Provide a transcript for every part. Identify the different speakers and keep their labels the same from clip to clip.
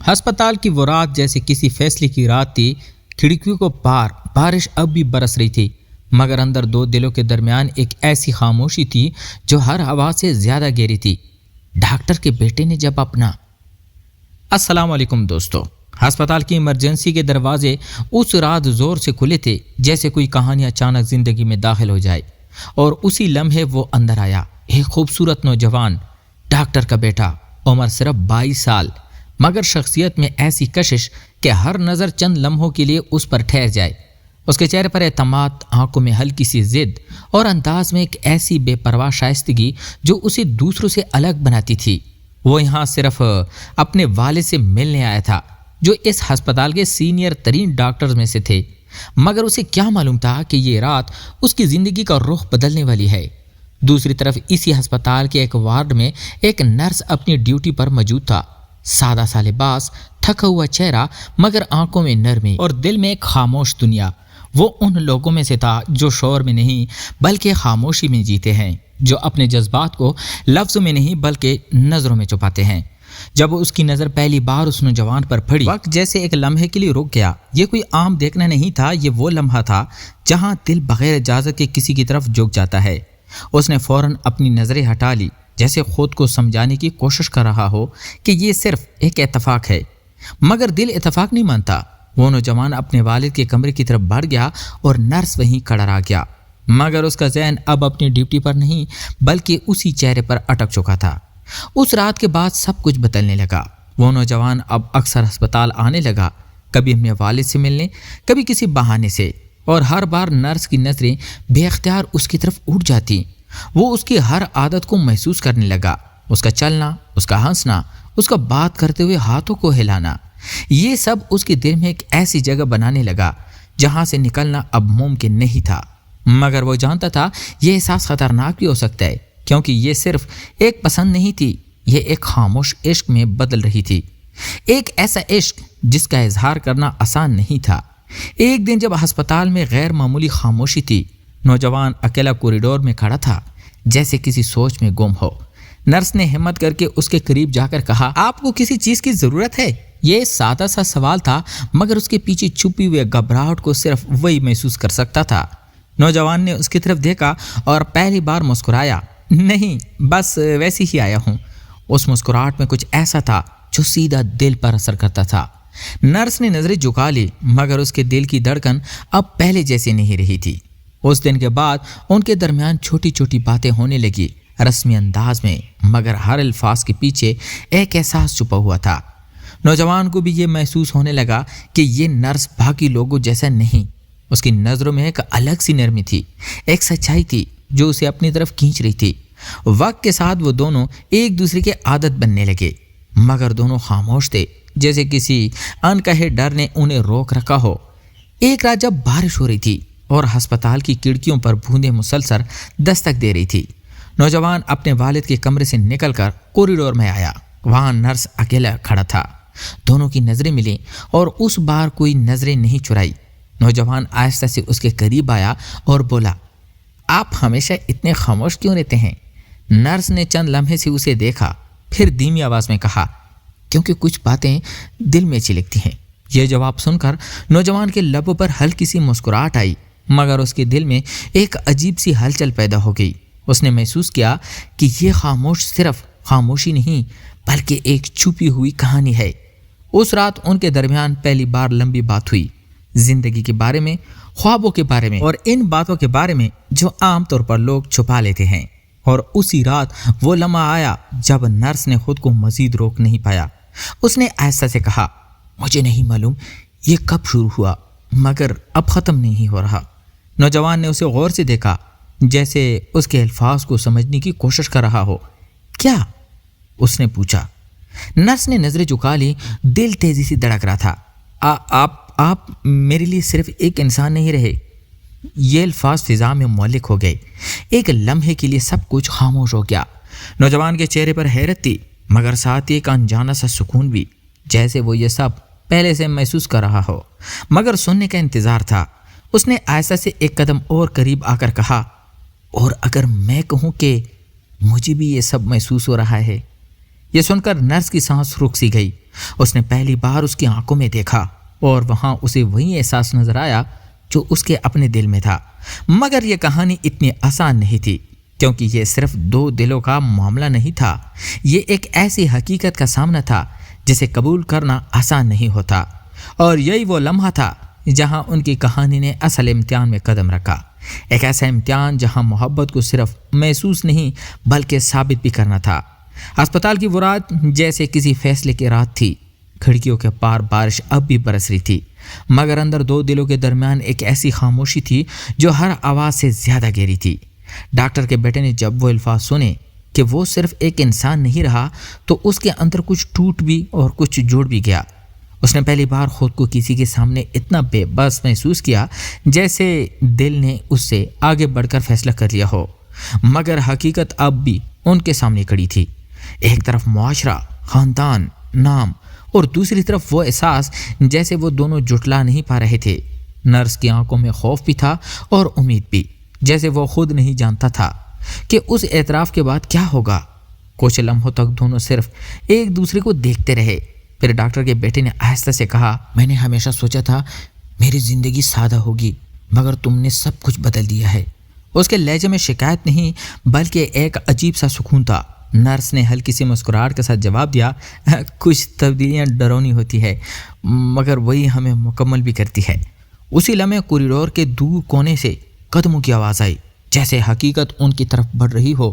Speaker 1: ہسپتال کی وہ رات جیسے کسی فیصلے کی رات تھی۔ کھڑکیوں کو پار بارش اب بھی برس رہی تھی، مگر اندر دو دلوں کے درمیان ایک ایسی خاموشی تھی جو ہر آواز سے زیادہ گہری تھی۔ ڈاکٹر کے بیٹے نے جب اپنا السلام علیکم دوستو۔ ہسپتال کی ایمرجنسی کے دروازے اس رات زور سے کھلے تھے، جیسے کوئی کہانی اچانک زندگی میں داخل ہو جائے، اور اسی لمحے وہ اندر آیا، ایک خوبصورت نوجوان، ڈاکٹر کا بیٹا، عمر صرف 22 سال، مگر شخصیت میں ایسی کشش کہ ہر نظر چند لمحوں کے لیے اس پر ٹھہر جائے۔ اس کے چہرے پر اعتماد، آنکھوں میں ہلکی سی ضد، اور انداز میں ایک ایسی بے پرواہ شائستگی جو اسے دوسروں سے الگ بناتی تھی۔ وہ یہاں صرف اپنے والد سے ملنے آیا تھا، جو اس ہسپتال کے سینئر ترین ڈاکٹرز میں سے تھے، مگر اسے کیا معلوم تھا کہ یہ رات اس کی زندگی کا رخ بدلنے والی ہے۔ دوسری طرف اسی ہسپتال کے ایک وارڈ میں ایک نرس اپنی ڈیوٹی پر موجود تھا، سادہ سا لباس، تھکا ہوا چہرہ، مگر آنکھوں میں نرمی اور دل میں ایک خاموش دنیا۔ وہ ان لوگوں میں سے تھا جو شور میں نہیں بلکہ خاموشی میں جیتے ہیں، جو اپنے جذبات کو لفظوں میں نہیں بلکہ نظروں میں چھپاتے ہیں۔ جب اس کی نظر پہلی بار اس نوجوان پر پڑی، وقت جیسے ایک لمحے کے لیے رک گیا۔ یہ کوئی عام دیکھنا نہیں تھا، یہ وہ لمحہ تھا جہاں دل بغیر اجازت کے کسی کی طرف جھک جاتا ہے۔ اس نے فوراً اپنی نظریں ہٹا لی، جیسے خود کو سمجھانے کی کوشش کر رہا ہو کہ یہ صرف ایک اتفاق ہے، مگر دل اتفاق نہیں مانتا۔ وہ نوجوان اپنے والد کے کمرے کی طرف بڑھ گیا اور نرس وہیں کھڑا رہ گیا، مگر اس کا ذہن اب اپنی ڈیوٹی پر نہیں بلکہ اسی چہرے پر اٹک چکا تھا۔ اس رات کے بعد سب کچھ بدلنے لگا۔ وہ نوجوان اب اکثر ہسپتال آنے لگا، کبھی اپنے والد سے ملنے، کبھی کسی بہانے سے، اور ہر بار نرس کی نظریں بے اختیار اس کی طرف اٹھ جاتی۔ وہ اس کی ہر عادت کو محسوس کرنے لگا، اس کا چلنا، اس کا ہنسنا، اس کا بات کرتے ہوئے ہاتھوں کو ہلانا، یہ سب اس کے دل میں ایک ایسی جگہ بنانے لگا جہاں سے نکلنا اب ممکن نہیں تھا۔ مگر وہ جانتا تھا یہ احساس خطرناک بھی ہو سکتا ہے، کیونکہ یہ صرف ایک پسند نہیں تھی، یہ ایک خاموش عشق میں بدل رہی تھی، ایک ایسا عشق جس کا اظہار کرنا آسان نہیں تھا۔ ایک دن جب ہسپتال میں غیر معمولی خاموشی تھی، نوجوان اکیلا کوریڈور میں کھڑا تھا، جیسے کسی سوچ میں گم ہو۔ نرس نے ہمت کر کے اس کے قریب جا کر کہا، آپ کو کسی چیز کی ضرورت ہے؟ یہ سادہ سا سوال تھا، مگر اس کے پیچھے چھپی ہوئے گھبراہٹ کو صرف وہی محسوس کر سکتا تھا۔ نوجوان نے اس کی طرف دیکھا اور پہلی بار مسکرایا، نہیں، بس ویسے ہی آیا ہوں۔ اس مسکراہٹ میں کچھ ایسا تھا جو سیدھا دل پر اثر کرتا تھا۔ نرس نے نظریں جھکا لی، مگر اس کے دل کی دھڑکن اب پہلے جیسی نہیں رہی تھی۔ اس دن کے بعد ان کے درمیان چھوٹی چھوٹی باتیں ہونے لگی، رسمی انداز میں، مگر ہر الفاظ کے پیچھے ایک احساس چھپا ہوا تھا۔ نوجوان کو بھی یہ محسوس ہونے لگا کہ یہ نرس باقی لوگوں جیسا نہیں، اس کی نظروں میں ایک الگ سی نرمی تھی، ایک سچائی تھی جو اسے اپنی طرف کھینچ رہی تھی۔ وقت کے ساتھ وہ دونوں ایک دوسرے کے عادت بننے لگے، مگر دونوں خاموش تھے، جیسے کسی انکہے ڈر نے انہیں روک رکھا ہو۔ ایک رات جب بارش ہو رہی تھی اور ہسپتال کی کھڑکیوں پر بوندیں مسلسل دستک دے رہی تھی، نوجوان اپنے والد کے کمرے سے نکل کر کوریڈور میں آیا۔ وہاں نرس اکیلا کھڑا تھا، دونوں کی نظریں ملیں اور اس بار کوئی نظریں نہیں چرائی۔ نوجوان آہستہ سے اس کے قریب آیا اور بولا، آپ ہمیشہ اتنے خاموش کیوں رہتے ہیں؟ نرس نے چند لمحے سے اسے دیکھا، پھر دھیمی آواز میں کہا، کیونکہ کچھ باتیں دل میں چلکتی ہیں۔ یہ جواب سن کر نوجوان کے لبوں پر ہلکی سی مسکراہٹ آئی، مگر اس کے دل میں ایک عجیب سی ہلچل پیدا ہو گئی۔ اس نے محسوس کیا کہ یہ خاموش صرف خاموشی نہیں بلکہ ایک چھپی ہوئی کہانی ہے۔ اس رات ان کے درمیان پہلی بار لمبی بات ہوئی، زندگی کے بارے میں، خوابوں کے بارے میں، اور ان باتوں کے بارے میں جو عام طور پر لوگ چھپا لیتے ہیں۔ اور اسی رات وہ لمحہ آیا جب نرس نے خود کو مزید روک نہیں پایا۔ اس نے آہستہ سے کہا، مجھے نہیں معلوم یہ کب شروع ہوا، مگر اب ختم نہیں ہو رہا۔ نوجوان نے اسے غور سے دیکھا، جیسے اس کے الفاظ کو سمجھنے کی کوشش کر رہا ہو۔ کیا؟ اس نے پوچھا۔ نرس نے نظریں جھکا لی، دل تیزی سے دھڑک رہا تھا۔ آپ میرے لیے صرف ایک انسان نہیں رہے۔ یہ الفاظ فضا میں معلق ہو گئے۔ ایک لمحے کے لیے سب کچھ خاموش ہو گیا۔ نوجوان کے چہرے پر حیرت تھی، مگر ساتھ ہی ایک انجانا سا سکون بھی، جیسے وہ یہ سب پہلے سے محسوس کر رہا ہو، مگر سننے کا انتظار تھا۔ اس نے آہستہ سے ایک قدم اور قریب آ کر کہا، اور اگر میں کہوں کہ مجھے بھی یہ سب محسوس ہو رہا ہے؟ یہ سن کر نرس کی سانس رک سی گئی اس نے پہلی بار اس کی آنکھوں میں دیکھا اور وہاں اسے وہی احساس نظر آیا جو اس کے اپنے دل میں تھا۔ مگر یہ کہانی اتنی آسان نہیں تھی، کیونکہ یہ صرف دو دلوں کا معاملہ نہیں تھا، یہ ایک ایسی حقیقت کا سامنا تھا جسے قبول کرنا آسان نہیں ہوتا۔ اور یہی وہ لمحہ تھا جہاں ان کی کہانی نے اصل امتحان میں قدم رکھا، ایک ایسا امتحان جہاں محبت کو صرف محسوس نہیں بلکہ ثابت بھی کرنا تھا۔ ہسپتال کی وہ رات جیسے کسی فیصلے کی رات تھی، کھڑکیوں کے پار بارش اب بھی برس رہی تھی، مگر اندر دو دلوں کے درمیان ایک ایسی خاموشی تھی جو ہر آواز سے زیادہ گہری تھی۔ ڈاکٹر کے بیٹے نے جب وہ الفاظ سنے کہ وہ صرف ایک انسان نہیں رہا تو اس کے اندر کچھ ٹوٹ بھی اور کچھ جوڑ بھی گیا۔ اس نے پہلی بار خود کو کسی کے سامنے اتنا بے بس محسوس کیا جیسے دل نے اس سے آگے بڑھ کر فیصلہ کر لیا ہو، مگر حقیقت اب بھی ان کے سامنے کھڑی تھی۔ ایک طرف معاشرہ، خاندان، نام، اور دوسری طرف وہ احساس جیسے وہ دونوں جٹلا نہیں پا رہے تھے۔ نرس کی آنکھوں میں خوف بھی تھا اور امید بھی، جیسے وہ خود نہیں جانتا تھا کہ اس اعتراف کے بعد کیا ہوگا۔ کچھ لمحوں تک دونوں صرف ایک دوسرے کو دیکھتے رہے، پھر ڈاکٹر کے بیٹے نے آہستہ سے کہا، میں نے ہمیشہ سوچا تھا میری زندگی سادہ ہوگی، مگر تم نے سب کچھ بدل دیا ہے۔ اس کے لہجے میں شکایت نہیں بلکہ ایک عجیب سا سکون تھا۔ نرس نے ہلکی سی مسکراہٹ کے ساتھ جواب دیا، کچھ تبدیلیاں ڈرونی ہوتی ہے مگر وہی ہمیں مکمل بھی کرتی ہے۔ اسی لمحے کوریڈور کے دور کونے سے قدموں کی آواز آئی، جیسے حقیقت ان کی طرف بڑھ رہی ہو۔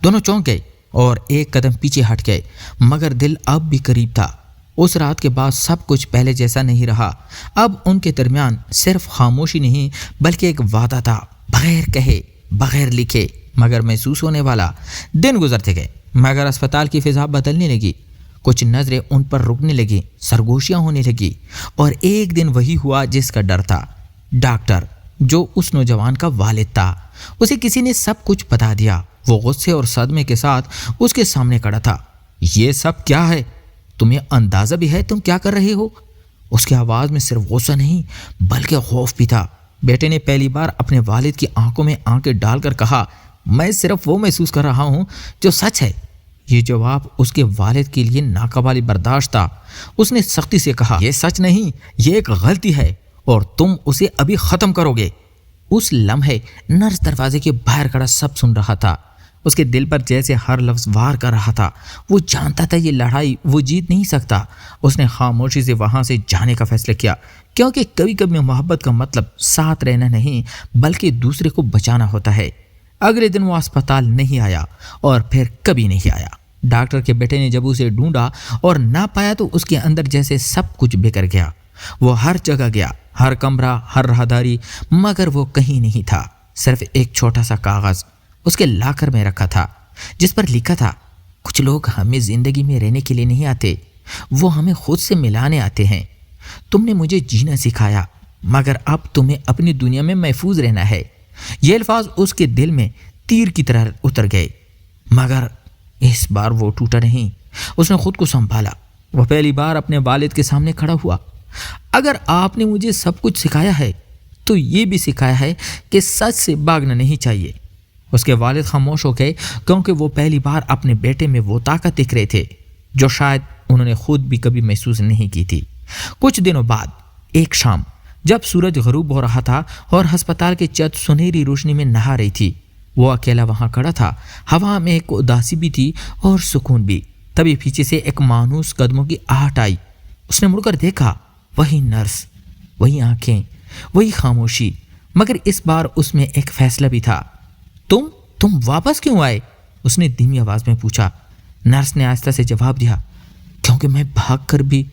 Speaker 1: دونوں چونک گئے اور ایک قدم پیچھے ہٹ گئے، مگر دل اب بھی قریب تھا۔ اس رات کے بعد سب کچھ پہلے جیسا نہیں رہا۔ اب ان کے درمیان صرف خاموشی نہیں بلکہ ایک وعدہ تھا، بغیر کہے، بغیر لکھے مگر محسوس ہونے والا۔ دن گزرتے گئے مگر اسپتال کی فضا بدلنے لگی، کچھ نظریں ان پر رکنے لگیں، سرگوشیاں ہونے لگی، اور ایک دن وہی ہوا جس کا ڈر تھا۔ ڈاکٹر جو اس نوجوان کا والد تھا، اسے کسی نے سب کچھ بتا دیا۔ وہ غصے اور صدمے کے ساتھ اس کے سامنے کھڑا تھا۔ یہ سب کیا ہے؟ تمہیں اندازہ بھی ہے تم کیا کر رہے ہو؟ اس کی آواز میں صرف غصہ نہیں بلکہ خوف بھی تھا۔ بیٹے نے پہلی بار اپنے والد کی آنکھوں میں آنکھیں ڈال کر کہا، میں صرف وہ محسوس کر رہا ہوں جو سچ ہے۔ یہ جواب اس کے والد کے لیے ناقابل برداشت تھا۔ اس نے سختی سے کہا، یہ سچ نہیں، یہ ایک غلطی ہے اور تم اسے ابھی ختم کرو گے۔ اس لمحے نرس دروازے کے باہر کھڑا سب سن رہا تھا۔ اس کے دل پر جیسے ہر لفظ وار کر رہا تھا۔ وہ جانتا تھا یہ لڑائی وہ جیت نہیں سکتا۔ اس نے خاموشی سے وہاں سے جانے کا فیصلہ کیا، کیونکہ کبھی کبھی محبت کا مطلب ساتھ رہنا نہیں بلکہ دوسرے کو بچانا ہوتا ہے۔ اگلے دن وہ اسپتال نہیں آیا اور پھر کبھی نہیں آیا۔ ڈاکٹر کے بیٹے نے جب اسے ڈھونڈا اور نہ پایا تو اس کے اندر جیسے سب کچھ بکھر گیا۔ وہ ہر جگہ گیا، ہر کمرہ، ہر راہداری، مگر وہ کہیں نہیں تھا۔ صرف ایک چھوٹا سا کاغذ اس کے لاکر میں رکھا تھا، جس پر لکھا تھا، کچھ لوگ ہمیں زندگی میں رہنے کے لیے نہیں آتے، وہ ہمیں خود سے ملانے آتے ہیں۔ تم نے مجھے جینا سکھایا، مگر اب تمہیں اپنی دنیا میں محفوظ رہنا ہے۔ یہ الفاظ اس کے دل میں تیر کی طرح اتر گئے، مگر اس بار وہ ٹوٹا نہیں۔ اس نے خود کو سنبھالا۔ وہ پہلی بار اپنے والد کے سامنے کھڑا ہوا۔ اگر آپ نے مجھے سب کچھ سکھایا ہے تو یہ بھی سکھایا ہے کہ سچ سے بھاگنا نہیں چاہیے۔ اس کے والد خاموش ہو گئے، کیونکہ وہ پہلی بار اپنے بیٹے میں وہ طاقت دیکھ رہے تھے جو شاید انہوں نے خود بھی کبھی محسوس نہیں کی تھی۔ کچھ دنوں بعد ایک شام جب سورج غروب ہو رہا تھا اور ہسپتال کی چھت سنہری روشنی میں نہا رہی تھی، وہ اکیلا وہاں کھڑا تھا۔ ہوا میں ایک اداسی بھی تھی اور سکون بھی۔ تبھی پیچھے سے ایک مانوس قدموں کی آہٹ آئی۔ اس نے مڑ کر دیکھا، وہی نرس، وہی آنکھیں، وہی خاموشی، مگر اس بار اس میں ایک فیصلہ بھی تھا۔ تم واپس کیوں آئے؟ اس نے دھیمی آواز میں پوچھا۔ نرس نے آہستہ سے جواب دیا، کیونکہ میں بھاگ کر بھی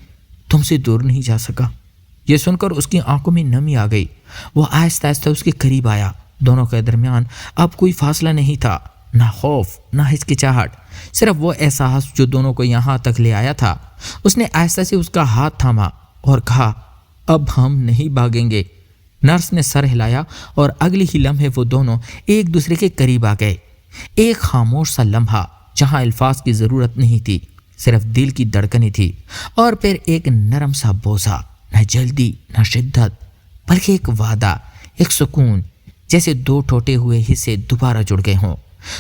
Speaker 1: تم سے دور نہیں جا سکا۔ یہ سن کر اس کی آنکھوں میں نمی آ گئی۔ وہ آہستہ آہستہ اس کے قریب آیا۔ دونوں کے درمیان اب کوئی فاصلہ نہیں تھا، نہ خوف، نہ ہچکچاہٹ، صرف وہ احساس جو دونوں کو یہاں تک لے آیا تھا۔ اس نے آہستہ سے اس کا ہاتھ تھاما اور کہا، اب ہم نہیں بھاگیں گے۔ نرس نے سر ہلایا اور اگلی ہی لمحے وہ دونوں ایک دوسرے کے قریب آ گئے۔ ایک خاموش سا لمحہ جہاں الفاظ کی ضرورت نہیں تھی، صرف دل کی دھڑکنیں تھی، اور پھر ایک نرم سا بوسہ، نہ جلدی نہ شدت بلکہ ایک وعدہ، ایک سکون، جیسے دو ٹوٹے ہوئے حصے دوبارہ جڑ گئے ہوں۔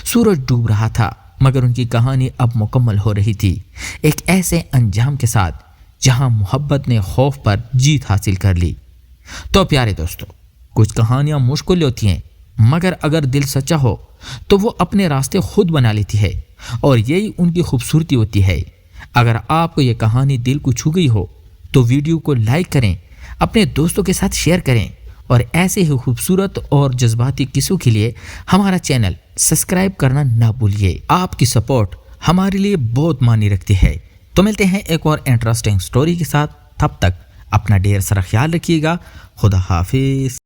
Speaker 1: سورج ڈوب رہا تھا مگر ان کی کہانی اب مکمل ہو رہی تھی، ایک ایسے انجام کے ساتھ جہاں محبت نے خوف پر جیت حاصل کر لی۔ تو پیارے دوستو، کچھ کہانیاں مشکل ہوتی ہیں، مگر اگر دل سچا ہو تو وہ اپنے راستے خود بنا لیتی ہے، اور یہی ان کی خوبصورتی ہوتی ہے۔ اگر آپ کو یہ کہانی دل کو چھو گئی ہو تو ویڈیو کو لائک کریں، اپنے دوستوں کے ساتھ شیئر کریں، اور ایسے ہی خوبصورت اور جذباتی قصوں کے لیے ہمارا چینل سبسکرائب کرنا نہ بھولیے۔ آپ کی سپورٹ ہمارے لیے بہت معنی رکھتی ہے۔ تو ملتے ہیں ایک اور انٹرسٹنگ سٹوری کے ساتھ، تب تک اپنا ڈھیر سارا خیال رکھیے گا۔ خدا حافظ۔